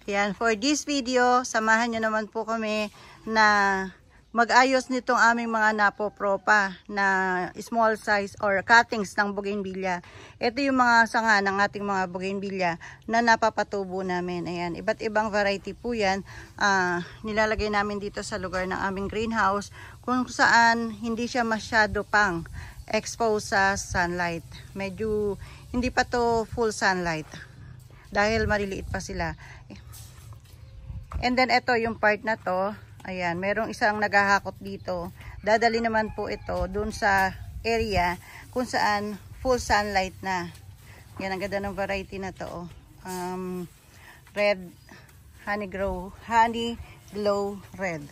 Ayan, for this video, samahan nyo naman po kami na mag-ayos nitong aming mga napopropa na small size or cuttings ng bougainvillea. Ito yung mga sanga ng ating mga bougainvillea na napapatubo namin. Ayan, iba't ibang variety po yan. Nilalagay namin dito sa lugar ng aming greenhouse kung saan hindi siya masyado pang exposed sa sunlight. Medyo hindi pa to full sunlight dahil maliliit pa sila. And then ito yung part na to. Ayan, merong isang naghahakot dito. Dadali naman po ito dun sa area kung saan full sunlight na. Yan, ang ganda ng variety na to. Red, honey glow red.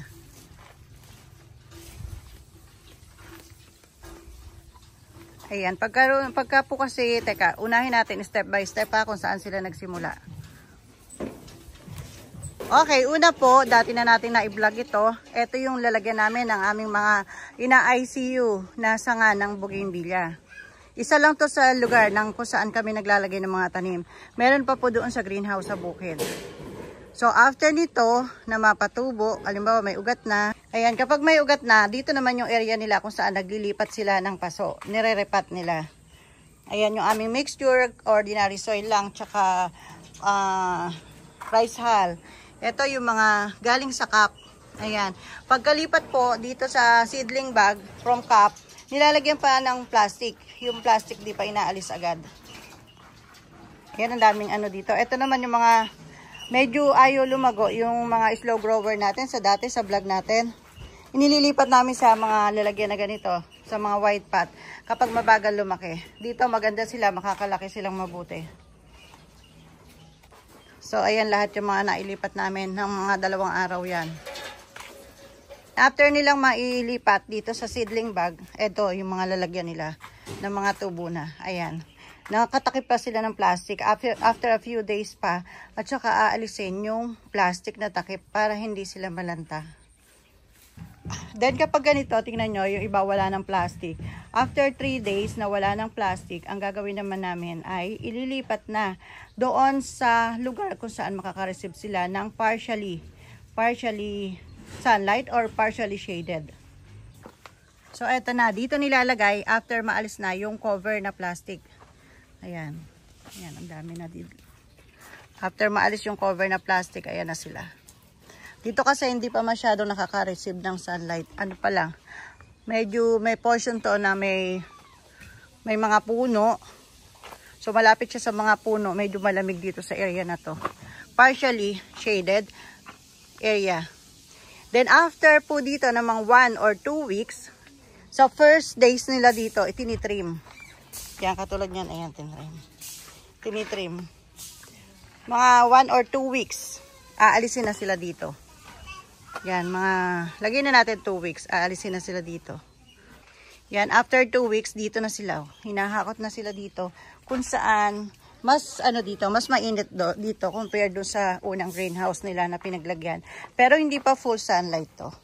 Ayan, pagka po kasi, teka, unahin natin step by step kung saan sila nagsimula. Okay, una po, dati na natin na-vlog ito. Ito yung lalagyan namin ng aming mga ina-ICU na sanga ng bougainvillea. Isa lang to sa lugar ng kung saan kami naglalagay ng mga tanim. Meron pa po doon sa greenhouse sa bukid. So, after nito, na mapatubo, halimbawa may ugat na. Ayan, kapag may ugat na, dito naman yung area nila kung saan naglilipat sila ng paso. Nire-repat nila. Ayan yung aming mixture, ordinary soil lang, tsaka rice hull. Ito yung mga galing sa cup. Ayan. Pagkalipat po dito sa seedling bag from cup, nilalagyan pa ng plastic. Yung plastic di pa inaalis agad. Yan ang daming ano dito. Ito naman yung mga medyo ayaw lumago. Yung mga slow grower natin sa dati sa vlog natin. Inililipat namin sa mga lalagyan na ganito. Sa mga white pot. Kapag mabagal lumaki. Dito maganda sila. Makakalaki silang mabuti. So, ayan lahat yung mga nailipat namin ng mga 2 araw yan. After nilang mailipat dito sa seedling bag, eto yung mga lalagyan nila ng mga tubo na. Ayan. Nakatakip pa sila ng plastic after a few days pa. At saka aalisin yung plastic na takip para hindi sila malanta. Then kapag ganito, tingnan nyo, yung iba wala ng plastic. After 3 days na wala ng plastic, ang gagawin naman namin ay ililipat na doon sa lugar kung saan makaka-receive sila ng partially sunlight or partially shaded. So eto na, dito nilalagay after maalis na yung cover na plastic. Ayan. Ayan, ang dami na dito. After maalis yung cover na plastic, ayan na sila. Dito kasi hindi pa masyado nakaka-receive ng sunlight. Ano pa lang, medyo may portion to na may mga puno. So malapit siya sa mga puno. Medyo malamig dito sa area na to. Partially shaded area. Then after po dito namang 1 or 2 weeks, sa first days nila dito, itinitrim. Yan, katulad yan. Ayan, tinitrim. Mga 1 or 2 weeks, aalisin na sila dito. Yan, lagyan na natin 2 weeks. Aalisin na sila dito. Yan, after 2 weeks, dito na sila. Hinahakot na sila dito. Kung saan, mas mainit dito compared do sa unang greenhouse nila na pinaglagyan. Pero hindi pa full sunlight to.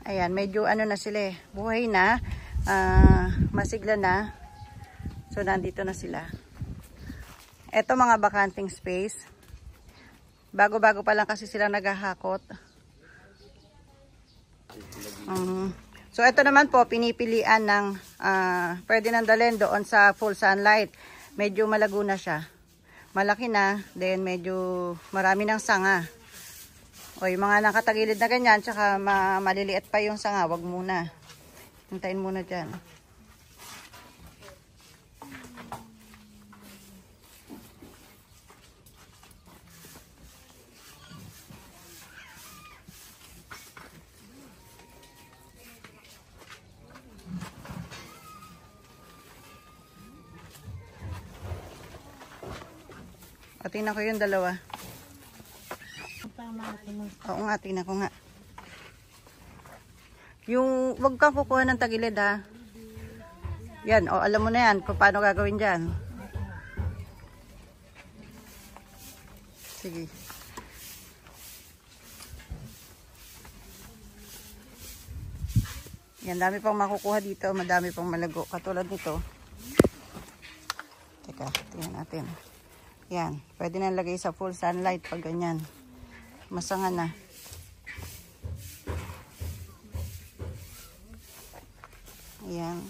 Ayan, medyo na sila buhay na. Masigla na. So, nandito na sila. Ito mga bakanting space. Bago-bago pa lang kasi sila naghahakot. So ito naman po pinipilian ng pwede nang dalhin doon sa full sunlight. Medyo malago na siya. Malaki na, then medyo marami ng sanga. O yung mga nakatagilid na ganyan, tsaka maliliit pa yung sanga, wag muna. Hintayin muna dyan. O, tingnan ko yung 2. Oo nga, tingnan ko nga. Yung, wag kang kukuha ng tagilid ha. Yan, o alam mo na yan kung paano gagawin dyan. Sige. Yan, dami pang makukuha dito. Madami pang malago. Katulad nito. Teka, tingnan natin. Yan, pwede na lagay sa full sunlight pag ganyan. Masanga na. Ayan.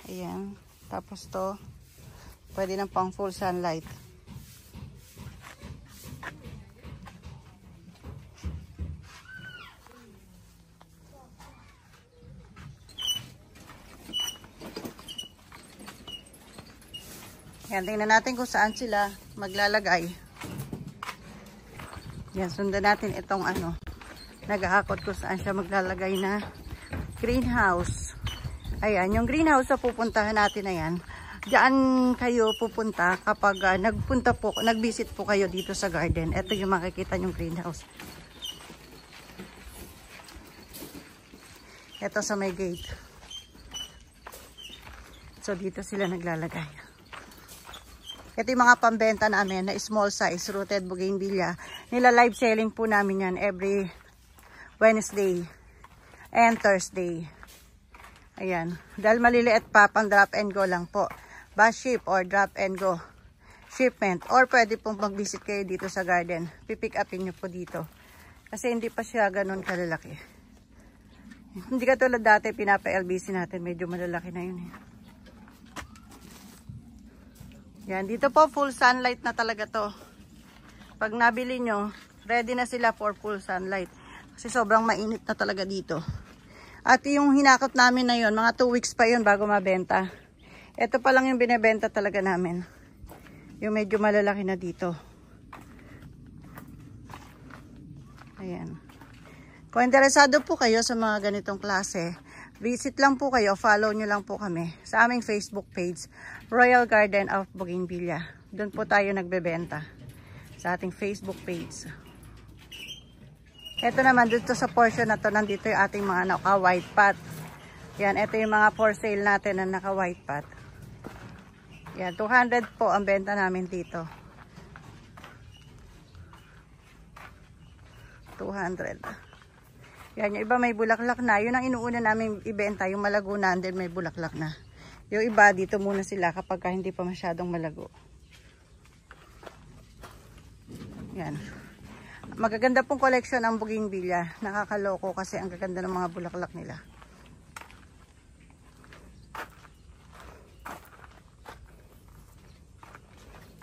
Ayan. Tapos to, pwede na pang full sunlight. Yan, tingnan natin kung saan sila maglalagay. Yan, sundan natin itong ano, nag-aakot kung saan siya maglalagay na greenhouse. Ayan, yung greenhouse na pupuntahan natin na yan, diyan kayo pupunta kapag nag-visit po kayo dito sa garden. Ito yung makikita yung greenhouse. Ito sa may gate. So, dito sila naglalagay. Ito yung mga pambenta namin na small size rooted bougainvillea. Nila live selling po namin yan every Wednesday and Thursday. Ayan. Dahil maliliit pa, pang drop and go lang po. Bus ship or drop and go shipment. Or pwede pong mag-visit kayo dito sa garden. Pipick upin nyo po dito. Kasi hindi pa siya ganun kalalaki. Hindi katulad dati, pinapa-LBC natin. Medyo malalaki na yun eh. Yan, dito po full sunlight na talaga to. Pag nabili nyo, ready na sila for full sunlight. Kasi sobrang mainit na talaga dito. At yung hinakot namin na yun, mga 2 weeks pa yun bago mabenta. Ito pa lang yung binibenta talaga namin. Yung medyo malalaki na dito. Ayan. Kung interesado po kayo sa mga ganitong klase, visit lang po kayo, follow nyo lang po kami sa aming Facebook page, Royal Garden of Bougainvillea. Doon po tayo nagbebenta sa ating Facebook page. Ito naman, dito sa portion na to, nandito yung ating mga naka-white pot. Yan, ito yung mga for sale natin na naka-white pot. Yan, 200 po ang benta namin dito. 200. Yan, yung iba may bulaklak na. Yun ang inuuna namin ibenta, yung malago na, and then may bulaklak na. Yung iba, dito muna sila kapag hindi pa masyadong malago. Yan. Magaganda pong collection ang bougainvillea. Nakakaloko kasi ang gaganda ng mga bulaklak nila.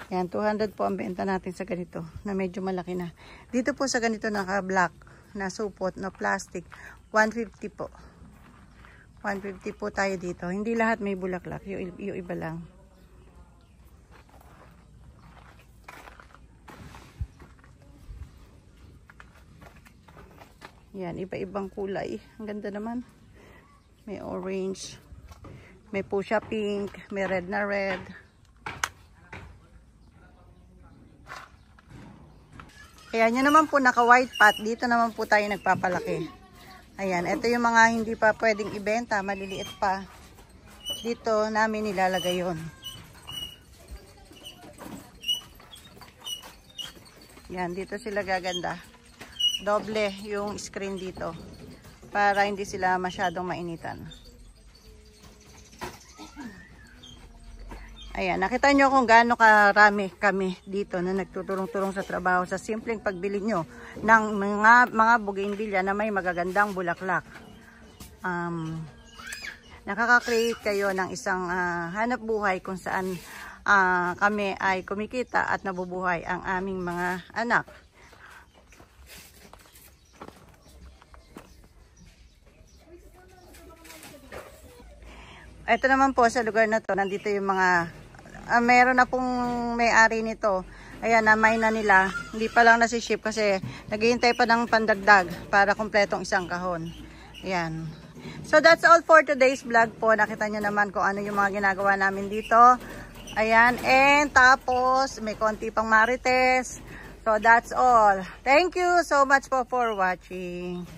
Yan, 200 po ang benta natin sa ganito, na medyo malaki na. Dito po sa ganito naka-black na supot na plastic, 150 po. 150 po tayo dito. Hindi lahat may bulaklak, yung iba lang. Yan, iba-ibang kulay. Ang ganda naman. May orange, may fuchsia pink, may red na red. Ayan, yun naman po naka-white pot. Dito naman po tayo nagpapalaki. Ayan, ito yung mga hindi pa pwedeng ibenta, maliliit pa. Dito namin nilalagay yun. Yan, dito sila gaganda. Doble yung screen dito para hindi sila masyadong mainitan. Ayan, nakita nyo kung gaano karami kami dito na nagtutulong-tulong sa trabaho sa simpleng pagbili nyo ng mga bougainvillea na may magagandang bulaklak. Nakaka-create kayo ng isang hanap buhay kung saan kami ay kumikita at nabubuhay ang aming mga anak. Ito naman po sa lugar na to, nandito yung mga meron na pong may-ari nito. Ayan, namay na nila. Hindi pa lang nasi-ship kasi naghihintay pa ng pandagdag para kumpletong isang kahon. Ayan. So that's all for today's vlog po. Nakita nyo naman kung ano yung mga ginagawa namin dito. Ayan. And tapos may konti pang marites. So that's all. Thank you so much po for watching.